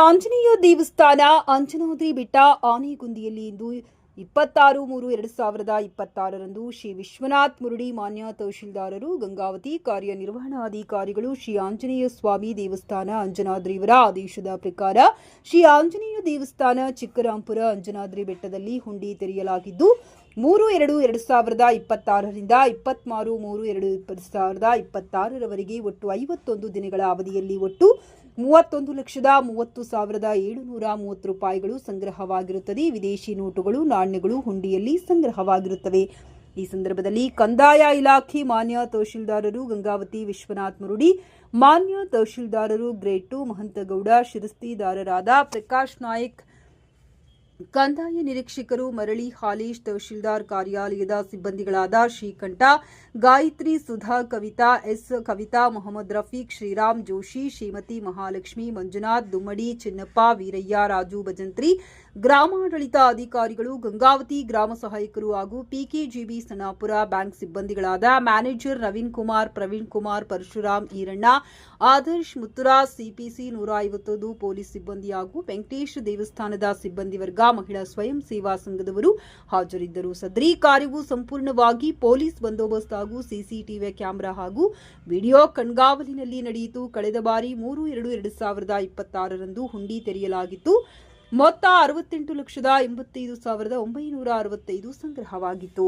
ಆಂಜನೇಯ ದೇವಸ್ಥಾನ ಅಂಜನಾದ್ರಿ ಬೆಟ್ಟ ಆನೆಗುಂದಿಯಲ್ಲಿ ಇಂದು 26/3/2026ರಂದು ಶ್ರೀ ವಿಶ್ವನಾಥ್ ಮುರುಡಿ ಮಾನ್ಯ ತಹಶೀಲ್ದಾರರು, ಗಂಗಾವತಿ ಕಾರ್ಯನಿರ್ವಹಣಾಧಿಕಾರಿಗಳು, ಶ್ರೀ ಆಂಜನೇಯ ಸ್ವಾಮಿ ದೇವಸ್ಥಾನ ಅಂಜನಾದ್ರಿಯವರ ಆದೇಶದ ಪ್ರಕಾರ ಶ್ರೀ ಆಂಜನೇಯ ದೇವಸ್ಥಾನ ಚಿಕ್ಕರಾಂಪುರ ಅಂಜನಾದ್ರಿ ಬೆಟ್ಟದಲ್ಲಿ ಹುಂಡಿ ತೆರೆಯಲಾಗಿದ್ದು 3/2/2026ರಿಂದ 23/3/2026ರವರೆಗೆ ಒಟ್ಟು 51 ದಿನಗಳ ಅವಧಿಯಲ್ಲಿ ಒಟ್ಟು 31,30,730 ರೂಪಾಯಿಗಳು ಸಂಗ್ರಹವಾಗಿರುತ್ತದೆ. ವಿದೇಶಿ ನೋಟುಗಳು, ನಾಣ್ಯಗಳು ಹುಂಡಿಯಲ್ಲಿ ಸಂಗ್ರಹವಾಗಿರುತ್ತವೆ. ಈ ಸಂದರ್ಭದಲ್ಲಿ ಕಂದಾಯ ಇಲಾಖೆ ಮಾನ್ಯ ತಹಶೀಲ್ದಾರರು ಗಂಗಾವತಿ ವಿಶ್ವನಾಥ್ ಮುರುಡಿ, ಮಾನ್ಯ ತಹಶೀಲ್ದಾರರು ಗ್ರೇಡ್ 2 ಮಹಂತಗೌಡ, ಶಿರಸ್ತಿದಾರರಾದ ಪ್ರಕಾಶ್ ನಾಯಕ್, ಕಂದಾಯ ನಿರೀಕ್ಷಕರು ಮರಳಿ ಹಾಲೇಶ್, ತಹಶೀಲ್ದಾರ್ ಕಾರ್ಯಾಲಯದ ಸಿಬ್ಬಂದಿಗಳಾದ ಶ್ರೀಕಂಠ, ಗಾಯತ್ರಿ, ಸುಧಾ, ಕವಿತಾ, ಎಸ್, ಕವಿತಾ, ಮೊಹಮ್ಮದ್ ರಫೀಕ್, ಶ್ರೀರಾಮ್ ಜೋಶಿ, ಶ್ರೀಮತಿ ಮಹಾಲಕ್ಷ್ಮಿ, ಮಂಜುನಾಥ್, ದುಮ್ಮಡಿ, ಚಿನ್ನಪ್ಪ, ವೀರಯ್ಯ, ರಾಜು ಭಜಂತ್ರಿ, ಗ್ರಾಮಾಡಳಿತ ಅಧಿಕಾರಿಗಳು, ಗಂಗಾವತಿ ಗ್ರಾಮ ಸಹಾಯಕರು ಹಾಗೂ ಪಿಕೆಜಿಬಿ ಸಣ್ಣಾಪುರ ಬ್ಯಾಂಕ್ ಸಿಬ್ಬಂದಿಗಳಾದ manager Naveen Kumar, Praveen Kumar, Parashuram, Eranna, Adarsh, Muthuraj, CPC 150 police ಸಿಬ್ಬಂದಿ ಹಾಗೂ ವೆಂಕಟೇಶ್ ದೇವಸ್ಥಾನದ ಸಿಬ್ಬಂದಿ ವರ್ಗ, ಮಹಿಳಾ ಸ್ವಯಂ ಸೇವಾ ಸಂಘದವರು ಹಾಜರಿದ್ದರು. ಸದರಿ ಕಾರ್ಯವು ಸಂಪೂರ್ಣವಾಗಿ ಪೊಲೀಸ್ ಬಂದೋಬಸ್ತ್ ಹಾಗೂ ಸಿಸಿಟಿವಿ ಕ್ಯಾಮೆರಾ ಹಾಗೂ ವಿಡಿಯೋ ಕಣ್ಗಾವಲಿನಲ್ಲಿ ನಡೆಯಿತು. ಕಳೆದ ಬಾರಿ 3/2/2026ರಂದು ಹುಂಡಿ ತೆರೆಯಲಾಗಿತ್ತು. ಮೊತ್ತ 68,85,965 ಸಂಗ್ರಹವಾಗಿತ್ತು.